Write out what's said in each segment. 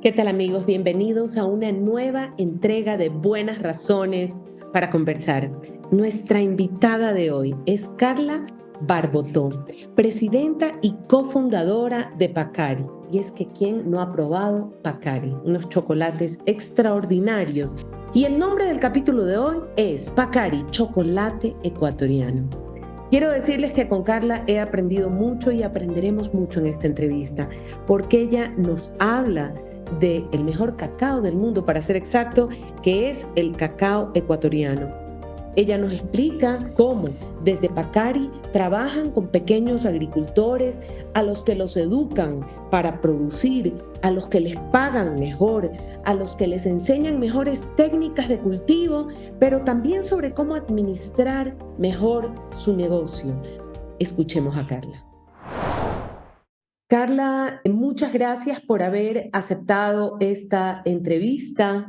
¿Qué tal amigos? Bienvenidos a una nueva entrega de Buenas Razones para Conversar. Nuestra invitada de hoy es Carla Barbotó, presidenta y cofundadora de Pacari. Y es que ¿quién no ha probado Pacari? Unos chocolates extraordinarios. Y el nombre del capítulo de hoy es Pacari, chocolate ecuatoriano. Quiero decirles que con Carla he aprendido mucho y aprenderemos mucho en esta entrevista, porque ella nos habla del mejor cacao del mundo, para ser exacto, que es el cacao ecuatoriano. Ella nos explica cómo desde Pacari trabajan con pequeños agricultores a los que los educan para producir, a los que les pagan mejor, a los que les enseñan mejores técnicas de cultivo, pero también sobre cómo administrar mejor su negocio. Escuchemos a Carla. Carla, muchas gracias por haber aceptado esta entrevista.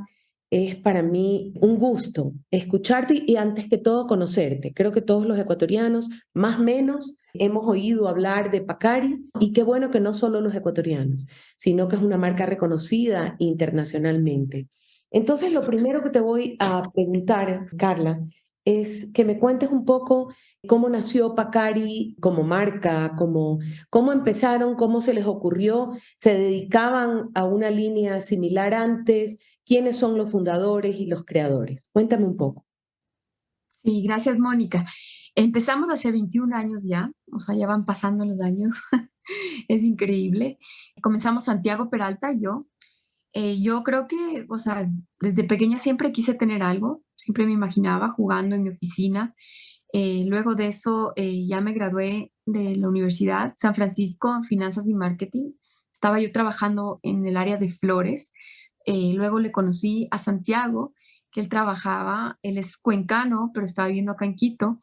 Es para mí un gusto escucharte y antes que todo conocerte. Creo que todos los ecuatorianos, más o menos, hemos oído hablar de Pacari y qué bueno que no solo los ecuatorianos, sino que es una marca reconocida internacionalmente. Entonces, lo primero que te voy a preguntar, Carla, es que me cuentes un poco cómo nació Pacari como marca, cómo empezaron, cómo se les ocurrió, se dedicaban a una línea similar antes, quiénes son los fundadores y los creadores. Cuéntame un poco. Sí, gracias, Mónica. Empezamos hace 21 años ya, o sea, ya van pasando los años, es increíble. Comenzamos Santiago Peralta y yo. Yo creo que, o sea, desde pequeña siempre quise tener algo, siempre me imaginaba jugando en mi oficina. Luego de eso, ya me gradué de la Universidad San Francisco en Finanzas y Marketing. Estaba yo trabajando en el área de flores. Luego le conocí a Santiago, que él trabajaba, él es cuencano, pero estaba viviendo acá en Quito,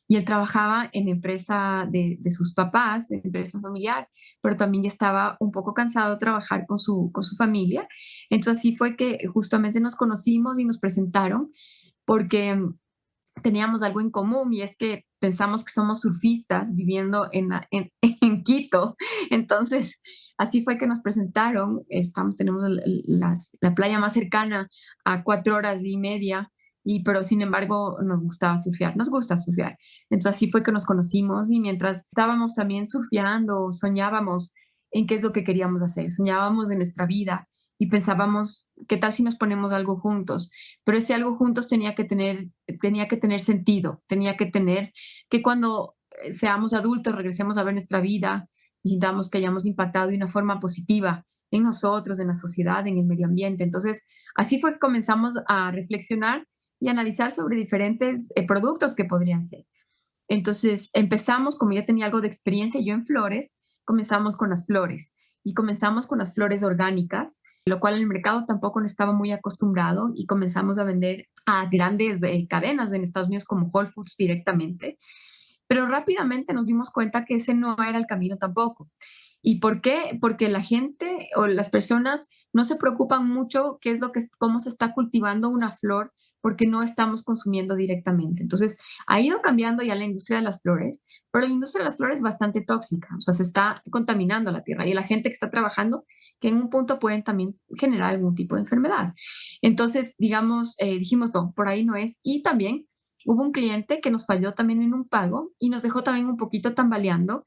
y él trabajaba en empresa de sus papás, en empresa familiar, pero también ya estaba un poco cansado de trabajar con su familia. Entonces así fue que justamente nos conocimos y nos presentaron, porque teníamos algo en común y es que pensamos que somos surfistas viviendo en Quito. Entonces, así fue que nos presentaron. Tenemos la playa más cercana a 4 horas y media, pero sin embargo nos gustaba surfear, nos gusta surfear. Entonces, así fue que nos conocimos y mientras estábamos también surfeando, soñábamos en qué es lo que queríamos hacer, soñábamos en nuestra vida y pensábamos, ¿qué tal si nos ponemos algo juntos? Pero ese algo juntos tenía que tener sentido, tenía que tener que cuando seamos adultos, regresemos a ver nuestra vida y sintamos que hayamos impactado de una forma positiva en nosotros, en la sociedad, en el medio ambiente. Entonces, así fue que comenzamos a reflexionar y analizar sobre diferentes productos que podrían ser. Entonces empezamos, como ya tenía algo de experiencia yo en flores, comenzamos con las flores y comenzamos con las flores orgánicas, lo cual el mercado tampoco no estaba muy acostumbrado y comenzamos a vender a grandes cadenas en Estados Unidos como Whole Foods directamente. Pero rápidamente nos dimos cuenta que ese no era el camino tampoco. ¿Y por qué? Porque la gente o las personas no se preocupan mucho cómo se está cultivando una flor porque no estamos consumiendo directamente. Entonces, ha ido cambiando ya la industria de las flores, pero la industria de las flores es bastante tóxica, o sea, se está contaminando la tierra y la gente que está trabajando, que en un punto pueden también generar algún tipo de enfermedad. Entonces, digamos, dijimos, no, por ahí no es. Y también hubo un cliente que nos falló también en un pago y nos dejó también un poquito tambaleando,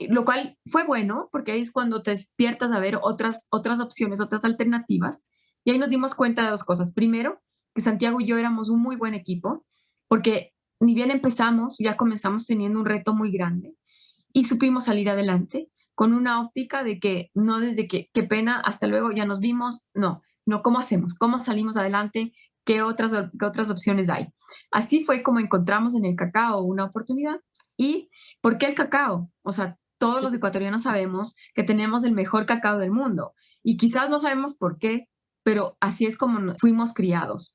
lo cual fue bueno porque ahí es cuando te despiertas a ver otras opciones, otras alternativas. Y ahí nos dimos cuenta de dos cosas. Primero, que Santiago y yo éramos un muy buen equipo, porque ni bien empezamos, ya comenzamos teniendo un reto muy grande y supimos salir adelante con una óptica de que no desde que, qué pena, hasta luego, ya nos vimos, no, no, ¿cómo hacemos? ¿Cómo salimos adelante? ¿Qué otras opciones hay? Así fue como encontramos en el cacao una oportunidad. ¿Y por qué el cacao? O sea, todos los ecuatorianos sabemos que tenemos el mejor cacao del mundo y quizás no sabemos por qué, pero así es como fuimos criados.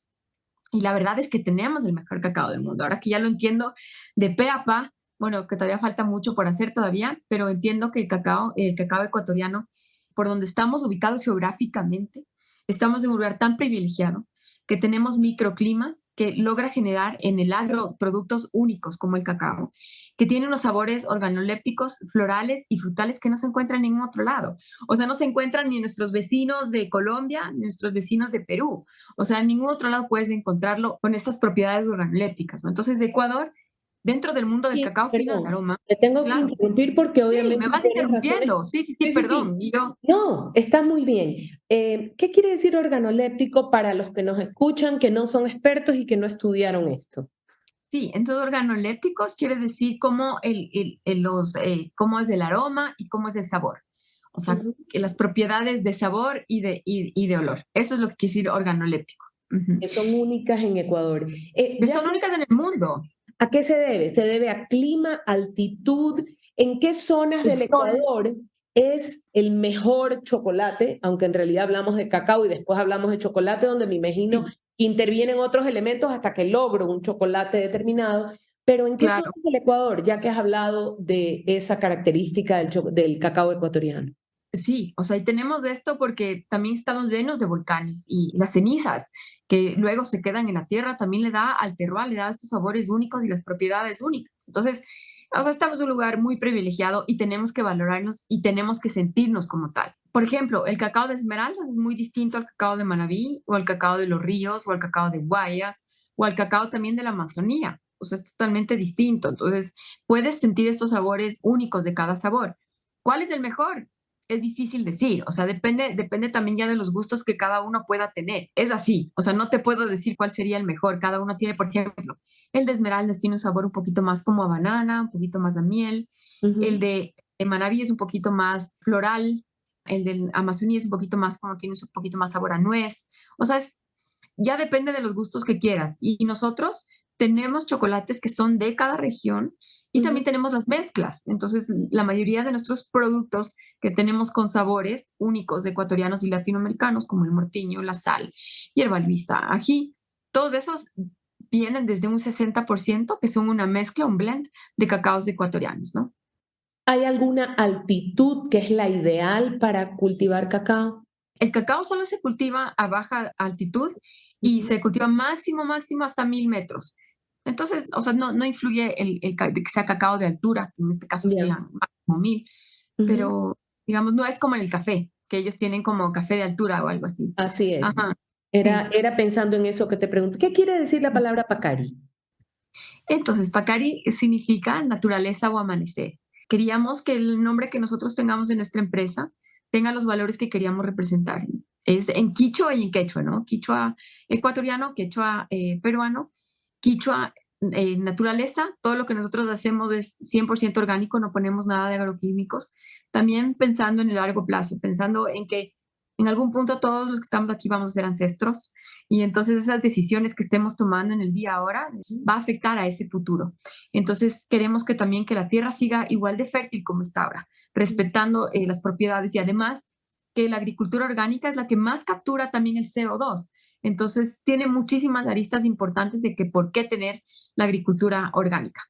Y la verdad es que tenemos el mejor cacao del mundo. Ahora que ya lo entiendo de pe a pa, bueno, que todavía falta mucho por hacer todavía, pero entiendo que el cacao ecuatoriano, por donde estamos ubicados geográficamente, estamos en un lugar tan privilegiado que tenemos microclimas que logra generar en el agro productos únicos como el cacao, que tienen unos sabores organolépticos, florales y frutales que no se encuentran en ningún otro lado. O sea, no se encuentran ni en nuestros vecinos de Colombia, ni en nuestros vecinos de Perú. O sea, en ningún otro lado puedes encontrarlo con estas propiedades organolépticas, ¿no? Entonces, de Ecuador, dentro del mundo del Sí, cacao fino de perdón, aroma, te tengo que claro. interrumpir porque Sí, obviamente me vas tienes razones. interrumpiendo. Sí, sí, sí, Sí, sí, sí. perdón. Y yo, No, está muy bien. ¿Qué quiere decir organoléptico para los que nos escuchan, que no son expertos y que no estudiaron esto? sí, entonces organolépticos quiere decir cómo, cómo es el aroma y cómo es el sabor. O sea, Ujú. que las propiedades de sabor y de olor. Eso es lo que quiere decir organoléptico. Ujú. Que son únicas en Ecuador. Que Ya son que, únicas en el mundo. ¿a qué se debe? ¿Se debe a clima, altitud? ¿En qué zonas El del sol. Ecuador es el mejor chocolate? Aunque en realidad hablamos de cacao y después hablamos de chocolate, donde me imagino Sí, que intervienen otros elementos hasta que logro un chocolate determinado. Pero ¿en qué zonas claro. del Ecuador, ya que has hablado de esa característica del cacao ecuatoriano? Sí, o sea, y tenemos esto porque también estamos llenos de volcanes y las cenizas que luego se quedan en la tierra también le da al terroir, le da estos sabores únicos y las propiedades únicas. Entonces, o sea, estamos en un lugar muy privilegiado y tenemos que valorarnos y tenemos que sentirnos como tal. Por ejemplo, el cacao de Esmeraldas es muy distinto al cacao de Manabí o al cacao de los ríos o al cacao de Guayas o al cacao también de la Amazonía. O sea, es totalmente distinto. Entonces, puedes sentir estos sabores únicos de cada sabor. ¿Cuál es el mejor? Es difícil decir, o sea, depende también ya de los gustos que cada uno pueda tener. Es así, o sea, no te puedo decir cuál sería el mejor. Cada uno tiene, por ejemplo, el de Esmeraldas tiene un sabor un poquito más como a banana, un poquito más a miel. El Ujú. de Manaví es un poquito más floral. El de Amazonía es un poquito más, como tiene un poquito más sabor a nuez. O sea, ya depende de los gustos que quieras. Y nosotros tenemos chocolates que son de cada región y también Ujú. tenemos las mezclas. Entonces, la mayoría de nuestros productos que tenemos con sabores únicos ecuatorianos y latinoamericanos, como el mortiño, la sal, hierba luisa, ají, todos esos vienen desde un 60% que son una mezcla, un blend de cacaos ecuatorianos, ¿no? ¿Hay alguna altitud que es la ideal para cultivar cacao? El cacao solo se cultiva a baja altitud y Ujú. se cultiva máximo, máximo hasta 1000 metros. Entonces, o sea, no influye de que sea cacao de altura, en este caso Ya. serían máximo 1000, Ujú. pero digamos, no es como en el café, que ellos tienen como café de altura o algo así. Así es. Ajá, Era, sí. era pensando en eso que te pregunto. ¿Qué quiere decir la Sí. palabra pacari? Entonces, Pacari significa naturaleza o amanecer. Queríamos que el nombre que nosotros tengamos en nuestra empresa tenga los valores que queríamos representar. Es en quichua y en quechua, ¿no? Quichua ecuatoriano, quechua peruano, quichua naturaleza, todo lo que nosotros hacemos es 100% orgánico, no ponemos nada de agroquímicos. También pensando en el largo plazo, pensando en que en algún punto todos los que estamos aquí vamos a ser ancestros y entonces esas decisiones que estemos tomando en el día ahora va a afectar a ese futuro. Entonces queremos que también que la tierra siga igual de fértil como está ahora, respetando las propiedades y además que la agricultura orgánica es la que más captura también el CO2. Entonces tiene muchísimas aristas importantes de que por qué tener la agricultura orgánica.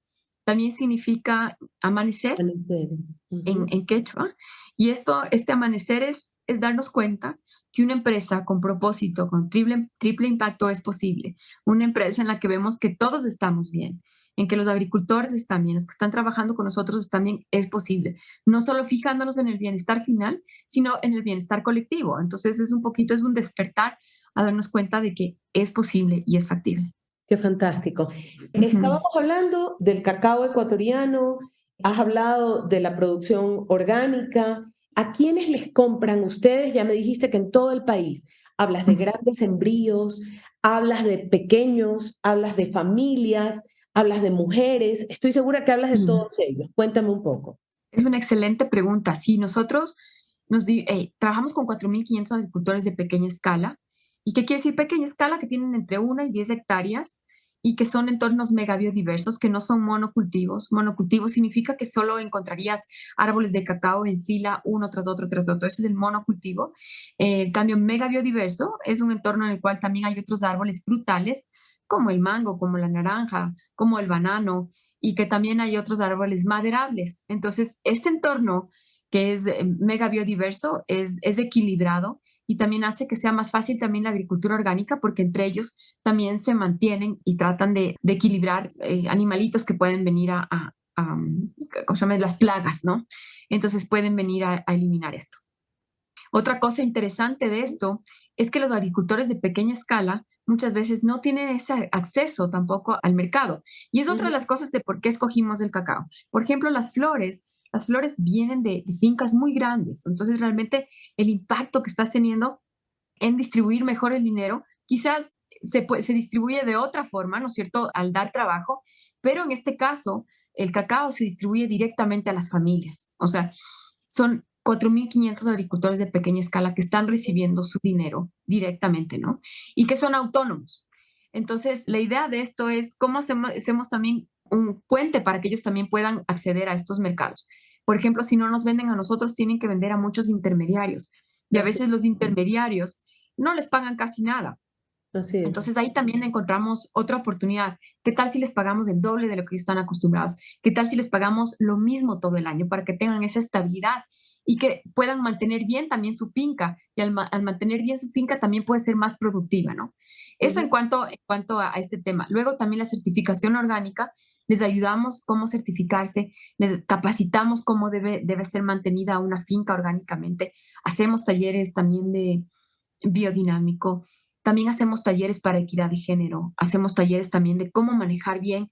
También significa amanecer Amanecer. Ujú. en quechua. Y este amanecer es darnos cuenta que una empresa con propósito, con triple impacto es posible. Una empresa en la que vemos que todos estamos bien, en que los agricultores están bien, los que están trabajando con nosotros están bien, es posible. No solo fijándonos en el bienestar final, sino en el bienestar colectivo. Entonces es un poquito, es un despertar a darnos cuenta de que es posible y es factible. Qué fantástico. Ujú. Estábamos hablando del cacao ecuatoriano, has hablado de la producción orgánica. ¿A quiénes les compran ustedes? Ya me dijiste que en todo el país. Hablas de grandes sembríos, hablas de pequeños, hablas de familias, hablas de mujeres. Estoy segura que hablas de Sí. todos ellos. Cuéntame un poco. Es una excelente pregunta. Sí, nosotros trabajamos con 4.500 agricultores de pequeña escala. ¿Y qué quiere decir pequeña escala? Que tienen entre 1 y 10 hectáreas y que son entornos mega biodiversos, que no son monocultivos. Monocultivo significa que solo encontrarías árboles de cacao en fila, uno tras otro, tras otro. Eso es el monocultivo. En cambio, mega biodiverso es un entorno en el cual también hay otros árboles frutales, como el mango, como la naranja, como el banano, y que también hay otros árboles maderables. Entonces, este entorno que es mega biodiverso es equilibrado y también hace que sea más fácil también la agricultura orgánica porque entre ellos también se mantienen y tratan de equilibrar animalitos que pueden venir ¿cómo se llama? Las plagas, ¿no? Entonces pueden venir a eliminar esto. Otra cosa interesante de esto es que los agricultores de pequeña escala muchas veces no tienen ese acceso tampoco al mercado. Y es otra de las cosas de por qué escogimos el cacao. Por ejemplo, las flores vienen de fincas muy grandes. Entonces, realmente el impacto que estás teniendo en distribuir mejor el dinero, quizás se distribuye de otra forma, ¿no es cierto?, al dar trabajo, pero en este caso, el cacao se distribuye directamente a las familias. O sea, son 4.500 agricultores de pequeña escala que están recibiendo su dinero directamente, ¿no? Y que son autónomos. Entonces, la idea de esto es cómo hacemos también un puente para que ellos también puedan acceder a estos mercados. Por ejemplo, si no nos venden a nosotros, tienen que vender a muchos intermediarios. Y a Así, veces los intermediarios no les pagan casi nada. así es. Entonces ahí también encontramos otra oportunidad. ¿Qué tal si les pagamos el doble de lo que ellos están acostumbrados? ¿Qué tal si les pagamos lo mismo todo el año para que tengan esa estabilidad y que puedan mantener bien también su finca? Y al mantener bien su finca también puede ser más productiva, ¿no? Eso Ujú. en cuanto a este tema. Luego también la certificación orgánica. Les ayudamos cómo certificarse, les capacitamos cómo debe ser mantenida una finca orgánicamente. Hacemos talleres también de biodinámico. También hacemos talleres para equidad de género, hacemos talleres también de cómo manejar bien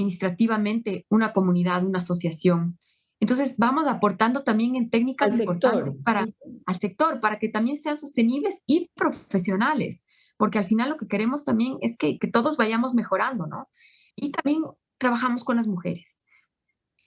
administrativamente una comunidad, una asociación. Entonces, vamos aportando también en técnicas Al importantes sector. al sector, para que también sean sostenibles y profesionales, porque al final lo que queremos también es que todos vayamos mejorando, ¿no? Y también trabajamos con las mujeres.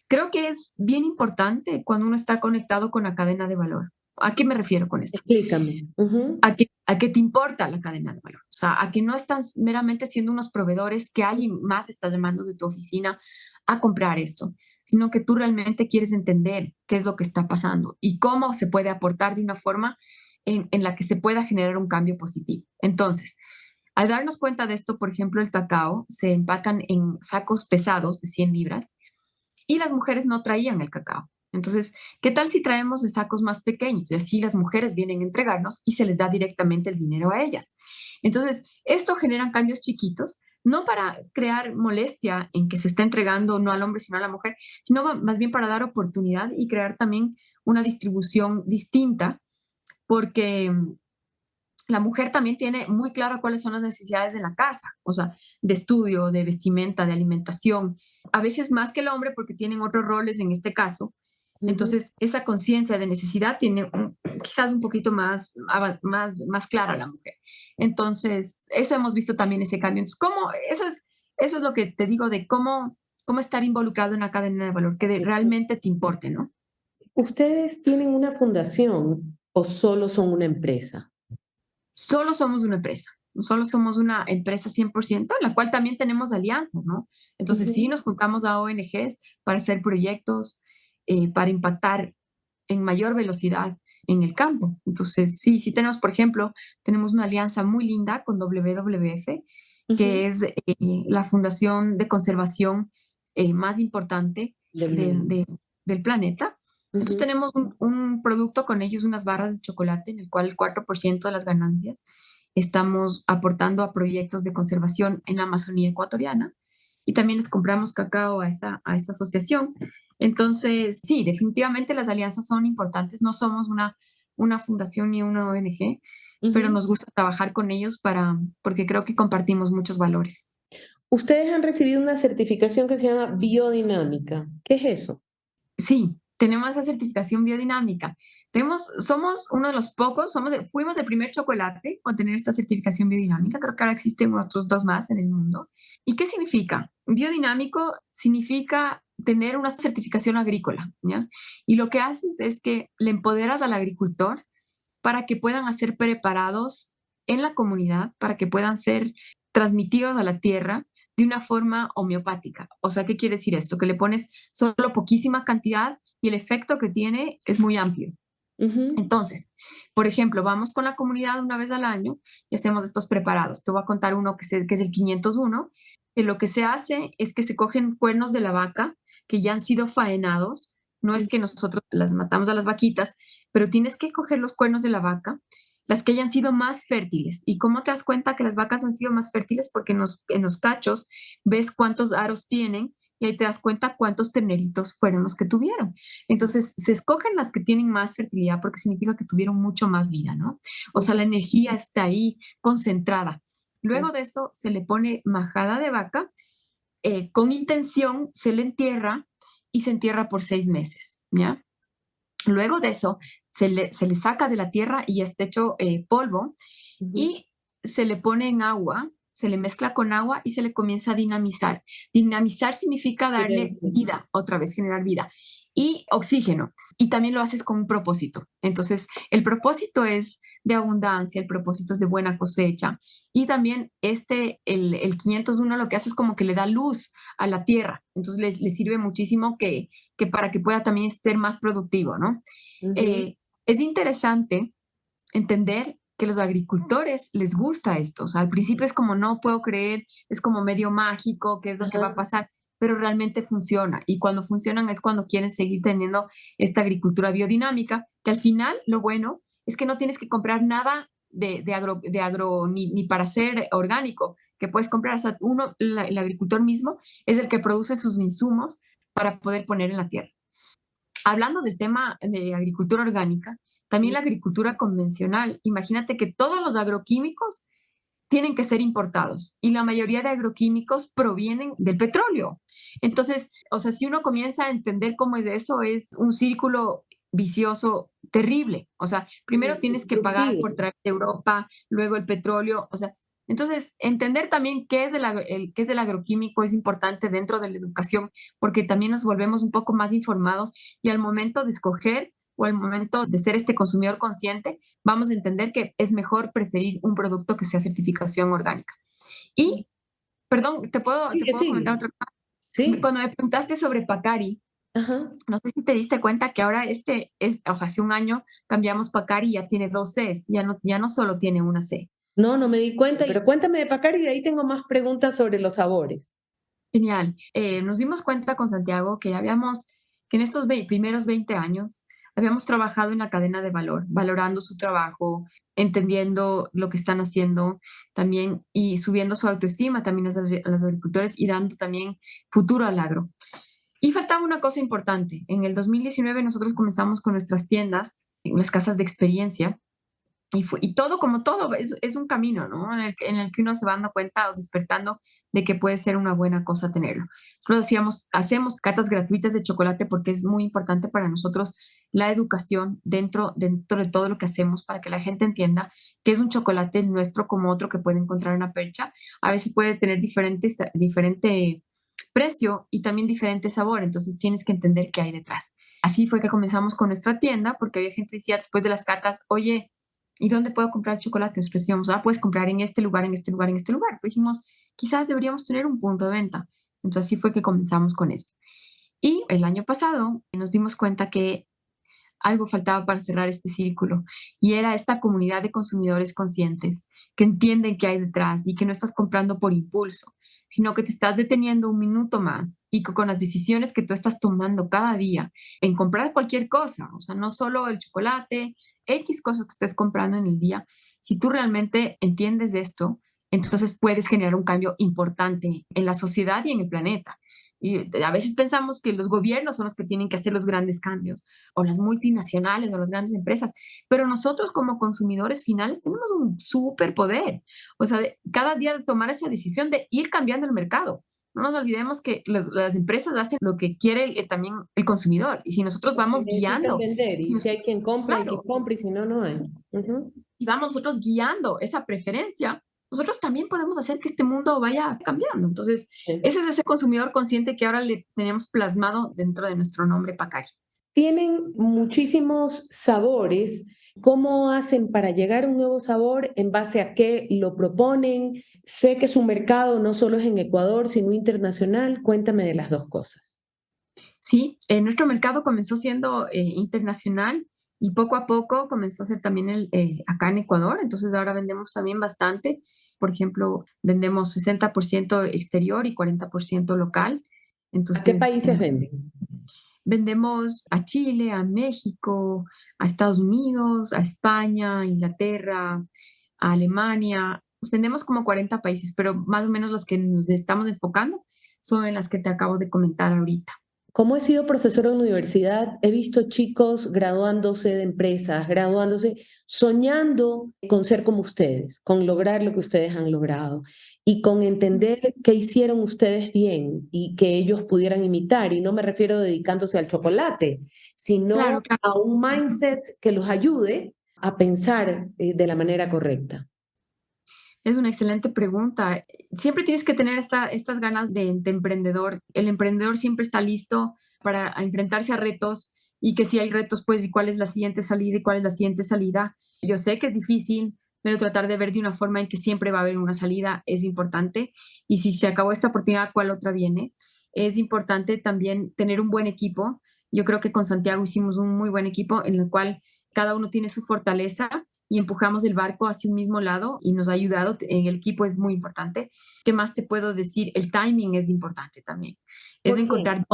Creo que es bien importante cuando uno está conectado con la cadena de valor. ¿A qué me refiero con esto? Explícame. Ujú. A que te importa la cadena de valor, o sea, a que no estás meramente siendo unos proveedores que alguien más está llamando de tu oficina a comprar esto, sino que tú realmente quieres entender qué es lo que está pasando y cómo se puede aportar de una forma en la que se pueda generar un cambio positivo. Entonces, al darnos cuenta de esto, por ejemplo, el cacao se empacan en sacos pesados de 100 libras y las mujeres no traían el cacao. Entonces, ¿qué tal si traemos de sacos más pequeños? Y así las mujeres vienen a entregarnos y se les da directamente el dinero a ellas. Entonces, esto genera cambios chiquitos, no para crear molestia en que se está entregando no al hombre, sino a la mujer, sino más bien para dar oportunidad y crear también una distribución distinta, porque la mujer también tiene muy claro cuáles son las necesidades de la casa, o sea, de estudio, de vestimenta, de alimentación, a veces más que el hombre porque tienen otros roles en este caso. Ujú. Entonces, esa conciencia de necesidad tiene quizás un poquito más clara la mujer. Entonces, eso hemos visto también ese cambio. Entonces, eso es lo que te digo de cómo estar involucrado en la cadena de valor, que realmente te importe, ¿no? ¿Ustedes tienen una fundación o solo son una empresa? Solo somos una empresa, solo somos una empresa 100%, en la cual también tenemos alianzas, ¿no? Entonces sí Ujú. nos juntamos a ONGs para hacer proyectos, para impactar en mayor velocidad en el campo. Entonces sí tenemos, por ejemplo, tenemos una alianza muy linda con WWF, Ujú. que es la fundación de conservación más importante Del del, mundo. de- del planeta. Entonces Ujú. tenemos un producto con ellos, unas barras de chocolate, en el cual el 4% de las ganancias estamos aportando a proyectos de conservación en la Amazonía ecuatoriana y también les compramos cacao a esa asociación. Entonces, sí, definitivamente las alianzas son importantes. No somos una fundación ni una ONG, pero Ujú. nos gusta trabajar con ellos porque creo que compartimos muchos valores. Ustedes han recibido una certificación que se llama biodinámica. ¿Qué es eso? Sí, tenemos esa certificación biodinámica. Somos uno de los pocos, fuimos el primer chocolate con tener esta certificación biodinámica. Creo que ahora existen otros dos más en el mundo. ¿Y qué significa? Biodinámico significa tener una certificación agrícola, ¿ya? Y lo que haces es que le empoderas al agricultor para que puedan ser preparados en la comunidad, para que puedan ser transmitidos a la tierra de una forma homeopática. O sea, ¿qué quiere decir esto? Que le pones solo poquísima cantidad y el efecto que tiene es muy amplio. Ujú. Entonces, por ejemplo, vamos con la comunidad una vez al año y hacemos estos preparados. Te voy a contar uno que es el 501, que lo que se hace es que se cogen cuernos de la vaca que ya han sido faenados. No es que nosotros las matamos a las vaquitas, pero tienes que coger los cuernos de la vaca, las que hayan sido más fértiles. ¿Y cómo te das cuenta que las vacas han sido más fértiles? Porque en los cachos ves cuántos aros tienen y ahí te das cuenta cuántos terneritos fueron los que tuvieron. Entonces, se escogen las que tienen más fertilidad porque significa que tuvieron mucho más vida, ¿no? O sea, la energía está ahí concentrada. Luego de eso, se le pone majada de vaca, con intención, se le entierra y se entierra por 6 meses, ¿ya? Luego de eso, se le saca de la tierra y está hecho polvo Ujú. y se le pone en agua, se le mezcla con agua y se le comienza a dinamizar. Dinamizar significa ¿Qué quiere darle decir? vida, otra vez generar vida y oxígeno. Y también lo haces con un propósito. Entonces, el propósito es de abundancia, el propósito es de buena cosecha. Y también el 501 lo que hace es como que le da luz a la tierra. Entonces, le sirve muchísimo que para que pueda también ser más productivo, ¿no? Ujú. Eh, es interesante entender que los agricultores les gusta esto. O sea, al principio es como no puedo creer, es como medio mágico, qué es lo que va a Ajá. pasar, pero realmente funciona. Y cuando funcionan es cuando quieren seguir teniendo esta agricultura biodinámica, que al final lo bueno es que no tienes que comprar nada de agro ni para ser orgánico, que puedes comprar. O sea, el agricultor mismo es el que produce sus insumos para poder poner en la tierra. Hablando del tema de agricultura orgánica, también la agricultura convencional. Imagínate que todos los agroquímicos tienen que ser importados y la mayoría de agroquímicos provienen del petróleo. Entonces, o sea, si uno comienza a entender cómo es eso, es un círculo vicioso terrible. O sea, primero tienes que pagar por Destructivo. traer de Europa, luego el petróleo, o sea, entonces entender también qué es el agroquímico es importante dentro de la educación, porque también nos volvemos un poco más informados y al momento de escoger o al momento de ser este consumidor consciente, vamos a entender que es mejor preferir un producto que sea certificación orgánica. Y, perdón, te Sigue, puedo comentar sigue. otra cosa. Sí. Cuando me preguntaste sobre Pacari, Ajá. no sé si te diste cuenta que ahora o sea, hace un año cambiamos Pacari y ya tiene dos Cs, ya no solo tiene una C. No, no me di cuenta, pero cuéntame de Pacari y de ahí tengo más preguntas sobre los sabores. Genial. Nos dimos cuenta con Santiago que en estos primeros 20 años habíamos trabajado en la cadena de valor, valorando su trabajo, entendiendo lo que están haciendo también y subiendo su autoestima también a los agricultores y dando también futuro al agro. Y faltaba una cosa importante. En el 2019 nosotros comenzamos con nuestras tiendas en las casas de experiencia y todo como todo, es un camino, ¿no? En el que uno se va dando cuenta o despertando de que puede ser una buena cosa tenerlo. Nosotros hacemos catas gratuitas de chocolate porque es muy importante para nosotros la educación dentro de todo lo que hacemos para que la gente entienda que es un chocolate nuestro como otro que puede encontrar en la percha. A veces puede tener diferente precio y también diferente sabor, entonces tienes que entender qué hay detrás. Así fue que comenzamos con nuestra tienda porque había gente que decía después de las catas, oye, ¿y dónde puedo comprar chocolate? Nosotros decíamos, puedes comprar en este lugar, en este lugar, en este lugar. Pero dijimos, quizás deberíamos tener un punto de venta. Entonces así fue que comenzamos con esto. Y el año pasado nos dimos cuenta que algo faltaba para cerrar este círculo y era esta comunidad de consumidores conscientes que entienden qué hay detrás y que no estás comprando por impulso, sino que te estás deteniendo un minuto más y que con las decisiones que tú estás tomando cada día en comprar cualquier cosa, o sea, no solo el chocolate, X cosas que estés comprando en el día, si tú realmente entiendes esto, entonces puedes generar un cambio importante en la sociedad y en el planeta. Y a veces pensamos que los gobiernos son los que tienen que hacer los grandes cambios, o las multinacionales, o las grandes empresas, pero nosotros como consumidores finales tenemos un superpoder. O sea, cada día de tomar esa decisión de ir cambiando el mercado. No nos olvidemos que las empresas hacen lo que quiere también el consumidor. Y si nosotros Porque vamos necesitan guiando, vender y si hay quien compra, hay quien claro, compra y si no, no hay. Ujú. si vamos nosotros guiando esa preferencia, nosotros también podemos hacer que este mundo vaya cambiando. Entonces, Sí. ese es ese consumidor consciente que ahora le tenemos plasmado dentro de nuestro nombre Pacari. Tienen muchísimos sabores. ¿Cómo hacen para llegar a un nuevo sabor? ¿En base a qué lo proponen? Sé que su mercado no solo es en Ecuador, sino internacional. Cuéntame de las dos cosas. Sí, nuestro mercado comenzó siendo internacional y poco a poco comenzó a ser también acá en Ecuador, entonces ahora vendemos también bastante. Por ejemplo, vendemos 60% exterior y 40% local. ¿A qué Entonces, países venden? Vendemos a Chile, a México, a Estados Unidos, a España, a Inglaterra, a Alemania. Vendemos como 40 países, pero más o menos las que nos estamos enfocando son en las que te acabo de comentar ahorita. Como he sido profesora en universidad, he visto chicos graduándose de empresas, graduándose, soñando con ser como ustedes, con lograr lo que ustedes han logrado y con entender qué hicieron ustedes bien y que ellos pudieran imitar. Y no me refiero dedicándose al chocolate, Claro, sino claro. a un mindset que los ayude a pensar de la manera correcta. Es una excelente pregunta. Siempre tienes que tener estas ganas de emprendedor. El emprendedor siempre está listo para enfrentarse a retos y que si hay retos, pues, ¿y cuál es la siguiente salida y cuál es la siguiente salida? Yo sé que es difícil, pero tratar de ver de una forma en que siempre va a haber una salida es importante. Y si se acabó esta oportunidad, ¿cuál otra viene? Es importante también tener un buen equipo. Yo creo que con Santiago hicimos un muy buen equipo en el cual cada uno tiene su fortaleza y empujamos el barco hacia un mismo lado y nos ha ayudado. En el equipo es muy importante. ¿Qué más te puedo decir? El timing es importante también. Es ¿Por qué? encontrar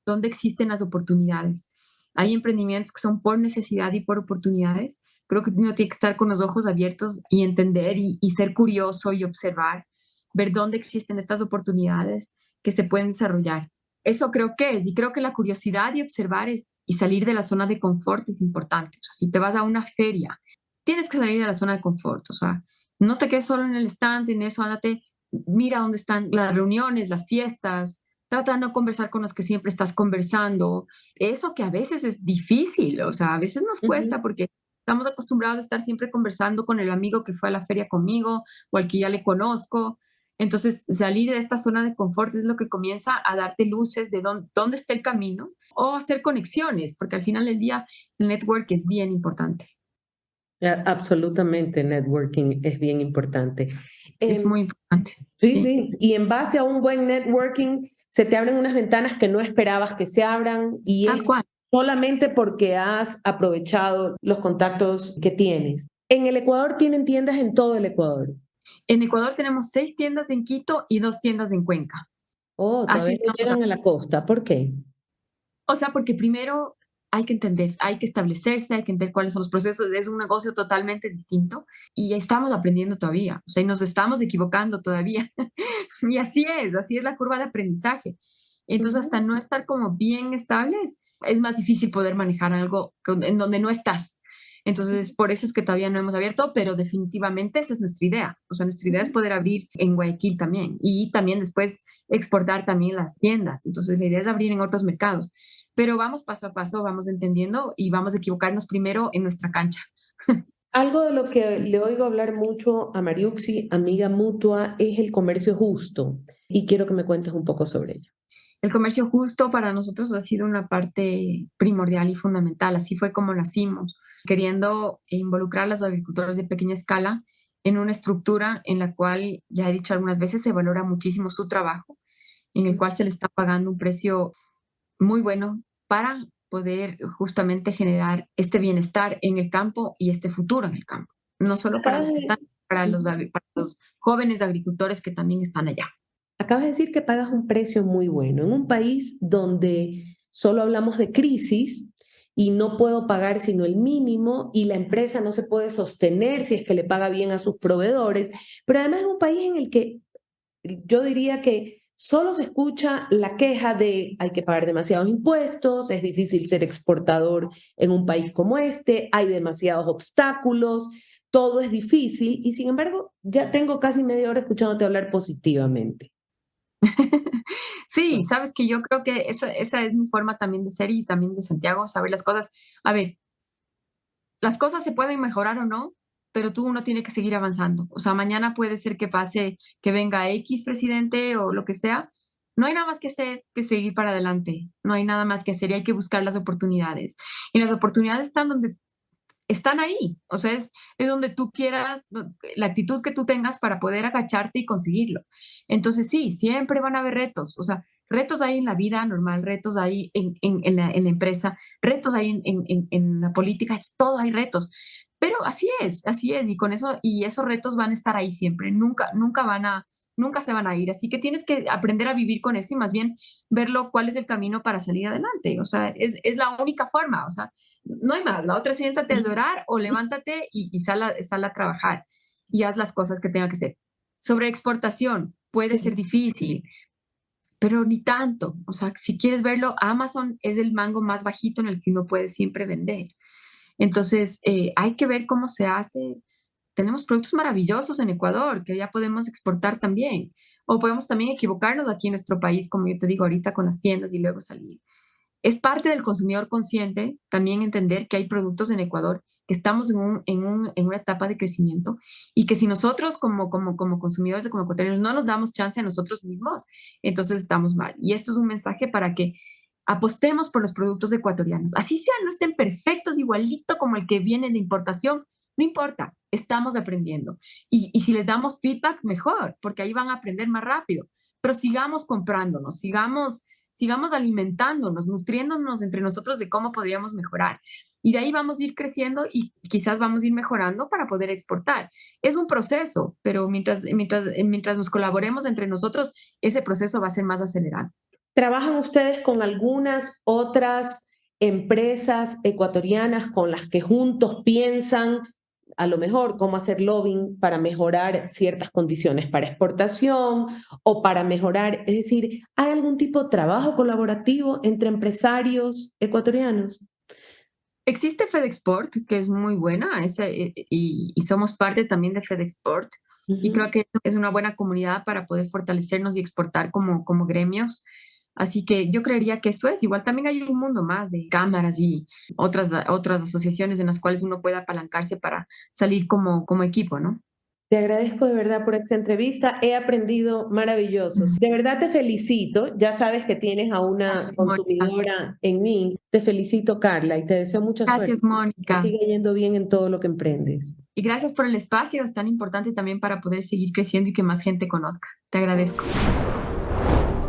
dónde existen las oportunidades. Hay emprendimientos que son por necesidad y por oportunidades. Creo que uno tiene que estar con los ojos abiertos y entender y ser curioso y observar, ver dónde existen estas oportunidades que se pueden desarrollar. Eso creo que es, y creo que la curiosidad y observar y salir de la zona de confort es importante. O sea, si te vas a una feria, tienes que salir de la zona de confort, o sea, no te quedes solo en el stand, en eso, ándate, mira dónde están las reuniones, las fiestas, trata de no conversar con los que siempre estás conversando, eso que a veces es difícil, o sea, a veces nos Ujú. cuesta porque estamos acostumbrados a estar siempre conversando con el amigo que fue a la feria conmigo o al que ya le conozco. Entonces, salir de esta zona de confort es lo que comienza a darte luces de dónde está el camino o hacer conexiones, porque al final del día el network es bien importante. Absolutamente, networking es bien importante. Es Em, muy importante, Sí, sí, sí. Y en base a un buen networking, se te abren unas ventanas que no esperabas que se abran y tal es cual. solamente porque has aprovechado los contactos que tienes. En el Ecuador tienen tiendas en todo el Ecuador. En Ecuador tenemos 6 tiendas en Quito y 2 tiendas en Cuenca. Oh, Así todavía no estamos. llegan a la costa. ¿Por qué? O sea, porque primero hay que entender, hay que establecerse, hay que entender cuáles son los procesos. Es un negocio totalmente distinto y estamos aprendiendo todavía, o sea, y nos estamos equivocando todavía. Y así es la curva de aprendizaje. Entonces, Ujú. hasta no estar como bien estables, es más difícil poder manejar algo en donde no estás. Entonces, por eso es que todavía no hemos abierto, pero definitivamente esa es nuestra idea. O sea, nuestra idea es poder abrir en Guayaquil también y también después exportar también las tiendas. Entonces, la idea es abrir en otros mercados. Pero vamos paso a paso, vamos entendiendo y vamos a equivocarnos primero en nuestra cancha. Algo de lo que le oigo hablar mucho a Mariuxi, amiga mutua, es el comercio justo. Y quiero que me cuentes un poco sobre ello. El comercio justo para nosotros ha sido una parte primordial y fundamental. Así fue como nacimos, queriendo involucrar a los agricultores de pequeña escala en una estructura en la cual, ya he dicho algunas veces, se valora muchísimo su trabajo, en el cual se le está pagando un precio muy bueno para poder justamente generar este bienestar en el campo y este futuro en el campo. No solo para Acabas los que de, están, para los jóvenes agricultores que también están allá. acabas de decir que pagas un precio muy bueno en un país donde solo hablamos de crisis y no puedo pagar sino el mínimo y la empresa no se puede sostener si es que le paga bien a sus proveedores, pero además es un país en el que yo diría que solo se escucha la queja de hay que pagar demasiados impuestos, es difícil ser exportador en un país como este, hay demasiados obstáculos, todo es difícil y sin embargo ya tengo casi media hora escuchándote hablar positivamente. Sí, sabes que yo creo que esa es mi forma también de ser y también de Santiago, saber las cosas. A ver, las cosas se pueden mejorar o no, pero tú uno tiene que seguir avanzando. O sea, mañana puede ser que pase, que venga X presidente o lo que sea. No hay nada más que hacer que seguir para adelante. No hay nada más que hacer y hay que buscar las oportunidades. Y las oportunidades están donde están ahí. O sea, es donde tú quieras, la actitud que tú tengas para poder agacharte y conseguirlo. Entonces, sí, siempre van a haber retos. O sea, retos hay en la vida normal, retos hay en la empresa, retos hay en la política, es todo hay retos. Pero así es, y con eso, y esos retos van a estar ahí siempre, nunca van a nunca se van a ir. Así que tienes que aprender a vivir con eso y más bien verlo cuál es el camino para salir adelante. O sea, es la única forma. O sea, no hay más. La otra es siéntate a llorar o levántate y sal a trabajar y haz las cosas que tenga que hacer. Sobre exportación, puede ser Sí. difícil, pero ni tanto. O sea, si quieres verlo, Amazon es el mango más bajito en el que uno puede siempre vender. Entonces, hay que ver cómo se hace. Tenemos productos maravillosos en Ecuador que ya podemos exportar también. O podemos también equivocarnos aquí en nuestro país, como yo te digo ahorita, con las tiendas y luego salir. Es parte del consumidor consciente también entender que hay productos en Ecuador que estamos en una etapa de crecimiento y que si nosotros como consumidores y como ecuatorianos no nos damos chance a nosotros mismos, entonces estamos mal. Y esto es un mensaje para que apostemos por los productos ecuatorianos. Así sean, no estén perfectos, igualito como el que viene de importación, no importa, estamos aprendiendo. Y si les damos feedback, mejor, porque ahí van a aprender más rápido. Pero sigamos comprándonos, sigamos alimentándonos, nutriéndonos entre nosotros de cómo podríamos mejorar. Y de ahí vamos a ir creciendo y quizás vamos a ir mejorando para poder exportar. Es un proceso, pero mientras nos colaboremos entre nosotros, ese proceso va a ser más acelerado. ¿Trabajan ustedes con algunas otras empresas ecuatorianas con las que juntos piensan a lo mejor cómo hacer lobbying para mejorar ciertas condiciones para exportación o para mejorar, es decir, ¿hay algún tipo de trabajo colaborativo entre empresarios ecuatorianos? Existe FedExport, que es muy buena, y somos parte también de FedExport. Y Ujú. creo que es una buena comunidad para poder fortalecernos y exportar como gremios. Así que yo creería que eso es. Igual también hay un mundo más de cámaras y otras asociaciones en las cuales uno puede apalancarse para salir como equipo, ¿no? Te agradezco de verdad por esta entrevista. He aprendido maravilloso. Ujú. De verdad te felicito. Ya sabes que tienes a una Gracias, Mónica. consumidora en mí. Te felicito, Carla, y te deseo mucha suerte. Gracias, Que Mónica. siga yendo bien en todo lo que emprendes. Y gracias por el espacio, es tan importante también para poder seguir creciendo y que más gente conozca. Te agradezco.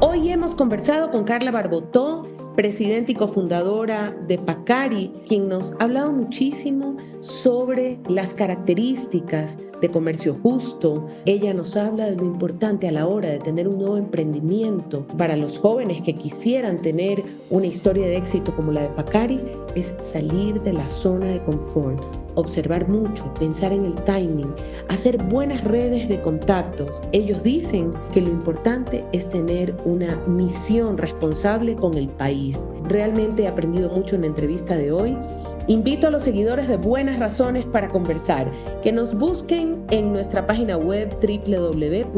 Hoy hemos conversado con Carla Barbotó, presidenta y cofundadora de Pacari, quien nos ha hablado muchísimo sobre las características de comercio justo. Ella nos habla de lo importante a la hora de tener un nuevo emprendimiento para los jóvenes que quisieran tener una historia de éxito como la de Pacari, es salir de la zona de confort, observar mucho, pensar en el timing, hacer buenas redes de contactos. Ellos dicen que lo importante es tener una misión responsable con el país. Realmente he aprendido mucho en la entrevista de hoy. Invito a los seguidores de Buenas Razones para Conversar que nos busquen en nuestra página web www.ipank.org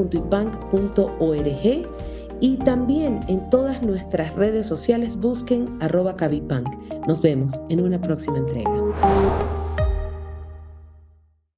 y también en todas nuestras redes sociales busquen @Cabipunk. Nos vemos en una próxima entrega.